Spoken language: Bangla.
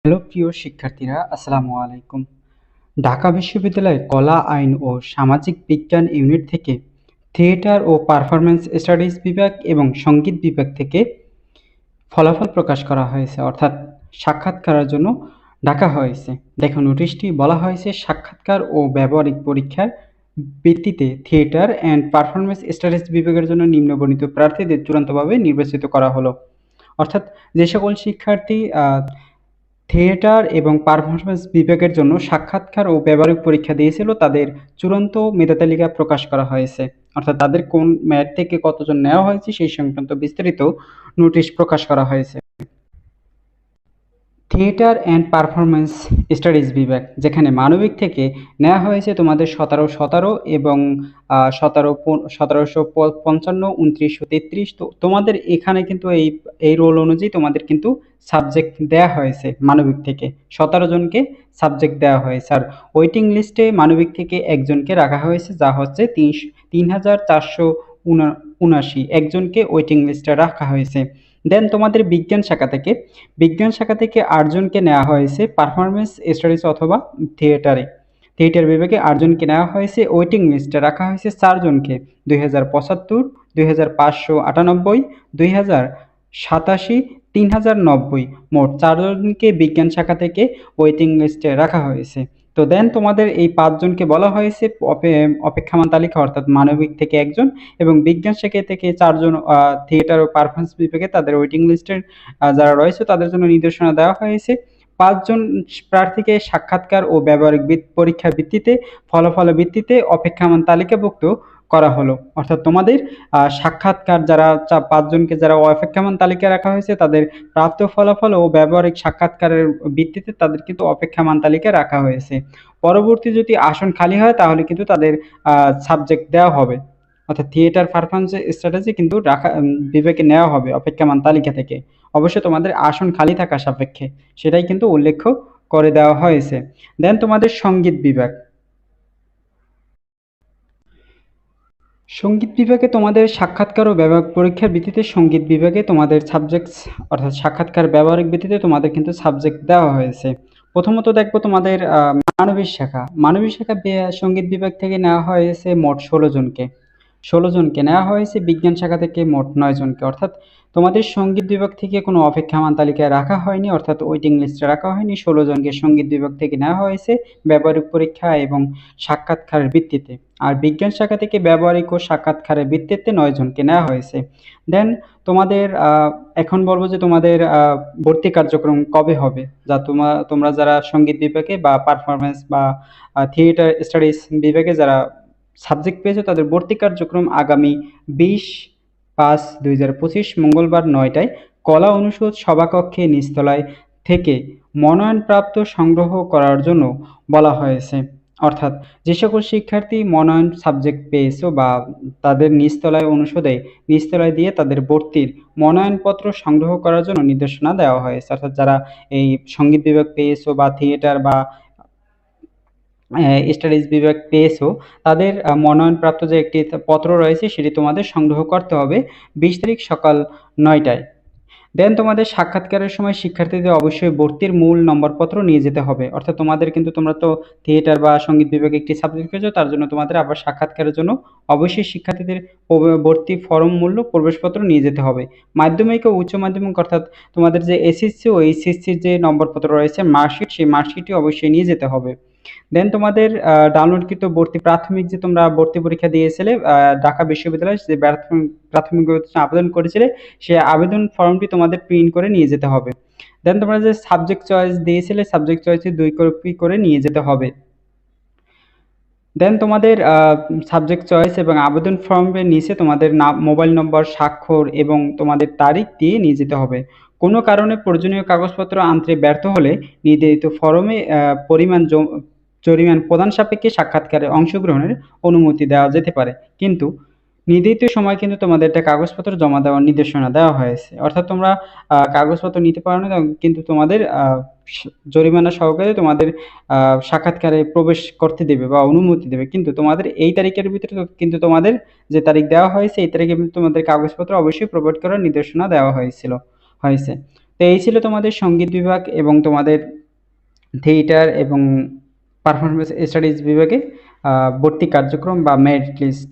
হ্যালো প্রিয় শিক্ষার্থীরা, আসসালামু আলাইকুম। ঢাকা বিশ্ববিদ্যালয়ের কলা আইন ও সামাজিক বিজ্ঞান ইউনিট থেকে থিয়েটার ও পারফরমেন্স স্টাডিজ বিভাগ এবং সঙ্গীত বিভাগ থেকে ফলাফল প্রকাশ করা হয়েছে, অর্থাৎ সাক্ষাৎকারের জন্য ডাকা হয়েছে। দেখো, নোটিশটি বলা হয়েছে সাক্ষাৎকার ও ব্যবহারিক পরীক্ষার ভিত্তিতে থিয়েটার অ্যান্ড পারফরমেন্স স্টাডিজ বিভাগের জন্য নিম্নবর্ণিত প্রার্থীদের চূড়ান্তভাবে নির্বাচিত করা হলো। অর্থাৎ যে সকল শিক্ষার্থী থিয়েটার এবং পারফরমেন্স বিভাগের জন্য সাক্ষাৎকার ও ব্যবহারিক পরীক্ষা দিয়েছিল, তাদের চূড়ান্ত মেধা তালিকা প্রকাশ করা হয়েছে। অর্থাৎ তাদের কোন মেয়াদ থেকে কতজন নেওয়া হয়েছে সেই সংক্রান্ত বিস্তারিত নোটিশ প্রকাশ করা হয়েছে। থিয়েটার অ্যান্ড পারফরমেন্স স্টাডিজ বিভাগ, যেখানে মানবিক থেকে নেওয়া হয়েছে তোমাদের 17 এবং 1755, 2933। তো তোমাদের এখানে কিন্তু এই রোল অনুযায়ী তোমাদের কিন্তু সাবজেক্ট দেওয়া হয়েছে। মানবিক থেকে 17 জনকে সাবজেক্ট দেওয়া হয়েছে, আর ওয়েটিং লিস্টে মানবিক থেকে একজনকে রাখা হয়েছে, যা হচ্ছে 3479 একজনকে ওয়েটিং লিস্টে রাখা হয়েছে। দেন তোমাদের বিজ্ঞান শাখা থেকে 8 জনকে নেওয়া হয়েছে পারফরমেন্স স্টাডিজ অথবা থিয়েটার বিভাগে 8 জনকে নেওয়া হয়েছে। ওয়েটিং লিস্টে রাখা হয়েছে 4 জনকে, 2075, 2598, 2087, 3090, মোট 4 জনকে বিজ্ঞান শাখা থেকে ওয়েটিং লিস্টে রাখা হয়েছে। তো দেন তোমাদের এই 5 জনকে বলা হয়েছে অপেক্ষমান তালিকা, অর্থাৎ মানবিক থেকে একজন এবং বিজ্ঞান শাখা থেকে 4 জন থিয়েটার ও পারফরমেন্স বিভাগে তাদের ওয়েটিং লিস্টের যারা রয়েছে তাদের জন্য নির্দেশনা দেওয়া হয়েছে। 5 জন প্রার্থীকে সাক্ষাৎকার ও ব্যবহারিক পরীক্ষার ভিত্তিতে ফলাফলের ভিত্তিতে অপেক্ষমান তালিকাভুক্ত করা হলো। অর্থাৎ তোমাদের সাক্ষাৎকার যারা 5 জনকে যারা অপেক্ষমান তালিকায় রাখা হয়েছে, তাদের প্রাপ্ত ফলাফল ও ব্যবহারিক সাক্ষাৎকারের ভিত্তিতে তাদের কিন্তু অপেক্ষমান তালিকায় রাখা হয়েছে। পরবর্তী যদি আসন খালি হয় তাহলে কিন্তু তাদের সাবজেক্ট দেওয়া হবে, অর্থাৎ থিয়েটার পারফরমেন্স স্ট্র্যাটেজি কিন্তু বিবেকে নেওয়া হবে অপেক্ষমান তালিকা থেকে। অবশ্যই তোমাদের আসন খালি থাকা সাপেক্ষে, সেটাই কিন্তু উল্লেখ করে দেওয়া হয়েছে। দেন তোমাদের সঙ্গীত বিভাগে তোমাদের সাক্ষাৎকার ও ব্যবহারিক পরীক্ষার ভিত্তিতে সঙ্গীত বিভাগে তোমাদের সাবজেক্টস, অর্থাৎ সাক্ষাৎকার ব্যবহারিক ভিত্তিতে তোমাদের কিন্তু সাবজেক্ট দেওয়া হয়েছে। প্রথমত দেখবো তোমাদের মানবিক শাখা সঙ্গীত বিভাগ থেকে নেওয়া হয়েছে মোট 16 জনকে নেওয়া হয়েছে। বিজ্ঞান শাখা থেকে মোট 9 জনকে, অর্থাৎ তোমাদের সঙ্গীত বিভাগ থেকে কোনো অপেক্ষমান তালিকায় রাখা হয়নি, অর্থাৎ ওয়েটিং লিস্টে রাখা হয়নি। 16 জনকে সঙ্গীত বিভাগ থেকে নেওয়া হয়েছে ব্যবহারিক পরীক্ষা এবং সাক্ষাৎকারের ভিত্তিতে, আর বিজ্ঞান শাখা থেকে ব্যবহারিক ও সাক্ষাৎকারের ভিত্তিতে 9 জনকে নেওয়া হয়েছে। দেন তোমাদের এখন বলবো যে তোমাদের ভর্তি কার্যক্রম কবে হবে, যা তোমরা যারা সঙ্গীত বিভাগে বা পারফরমেন্স বা থিয়েটার স্টাডিজ বিভাগে যারা সাবজেক্ট পেয়েছে, তাদের ভর্তি কার্যক্রম আগামী 20/5/2025 মঙ্গলবার 9টায় কলা অনুষদ সভাকক্ষে নিচতলায় থেকে মনোনয়নপ্রাপ্ত সংগ্রহ করার জন্য বলা হয়েছে। অর্থাৎ যে সকল শিক্ষার্থী মনোনয়ন সাবজেক্ট পেয়েছো বা তাদের নিচতলায় দিয়ে তাদের ভর্তির মনোনয়নপত্র সংগ্রহ করার জন্য নির্দেশনা দেওয়া হয়েছে। অর্থাৎ যারা এই সঙ্গীত বিভাগ পেয়েছো বা থিয়েটার বা স্টাডিজ বিভাগ পেয়েছো, তাদের মনোনয়নপ্রাপ্ত যে একটি পত্র রয়েছে সেটি তোমাদের সংগ্রহ করতে হবে 20 তারিখ সকাল 9টায়। দেন তোমাদের সাক্ষাৎকারের সময় শিক্ষার্থীদের অবশ্যই ভর্তির মূল নম্বরপত্র নিয়ে যেতে হবে। অর্থাৎ তোমরা তো থিয়েটার বা সঙ্গীত বিভাগে একটি সাবজেক্ট পেয়েছো, তার জন্য তোমাদের আবার সাক্ষাৎকারের জন্য অবশ্যই শিক্ষার্থীদের ভর্তি ফরম মূল্য প্রবেশপত্র নিয়ে যেতে হবে। মাধ্যমিক ও উচ্চ মাধ্যমিক, অর্থাৎ তোমাদের যে এসএসসি ও এইচএসসির যে নম্বরপত্র রয়েছে মার্কশিট, সেই মার্কশিটটি অবশ্যই নিয়ে যেতে হবে। দেন তোমাদের ডাউনলোডকৃত প্রাথমিক যে তোমরা ভর্তি পরীক্ষা দিয়েছিলে ঢাকা বিশ্ববিদ্যালয়ে যে প্রাথমিক আবেদন করেছিলে, সেই আবেদন ফর্মটি তোমাদের প্রিন্ট করে নিয়ে যেতে হবে। দেন তোমরা যে সাবজেক্ট চয়েস দিয়েছিলে, সাবজেক্ট চয়েসে 2 কপি করে নিয়ে যেতে হবে। দেন তোমাদের সাবজেক্ট চয়েস এবং আবেদন ফর্মের নিচে তোমাদের নাম, মোবাইল নম্বর, স্বাক্ষর এবং তোমাদের তারিখ দিয়ে নিয়ে যেতে হবে। কোনো কারণে প্রয়োজনীয় কাগজপত্র আনতে ব্যর্থ হলে নির্ধারিত ফরমে জরিমানা প্রদান সাপেক্ষে সাক্ষাৎকারে অংশগ্রহণের অনুমতি দেওয়া যেতে পারে, কিন্তু নির্ধারিত সময় কিন্তু তোমাদের একটা কাগজপত্র জমা দেওয়ার নির্দেশনা দেওয়া হয়েছে। অর্থাৎ তোমরা কাগজপত্র নিতে পারো না, কিন্তু তোমাদের জরিমানা সহকারে তোমাদের সাক্ষাৎকারে প্রবেশ করতে দেবে বা অনুমতি দেবে, কিন্তু তোমাদের এই তারিখের ভিতরে কিন্তু তোমাদের যে তারিখ দেওয়া হয়েছে এই তারিখে তোমাদের কাগজপত্র অবশ্যই প্রোভাইড করার নির্দেশনা দেওয়া হয়েছে। তো এই ছিল তোমাদের সঙ্গীত বিভাগ এবং তোমাদের থিয়েটার এবং পারফরমেন্স স্টাডিজ বিভাগে ভর্তি কার্যক্রম বা মেরিট লিস্ট।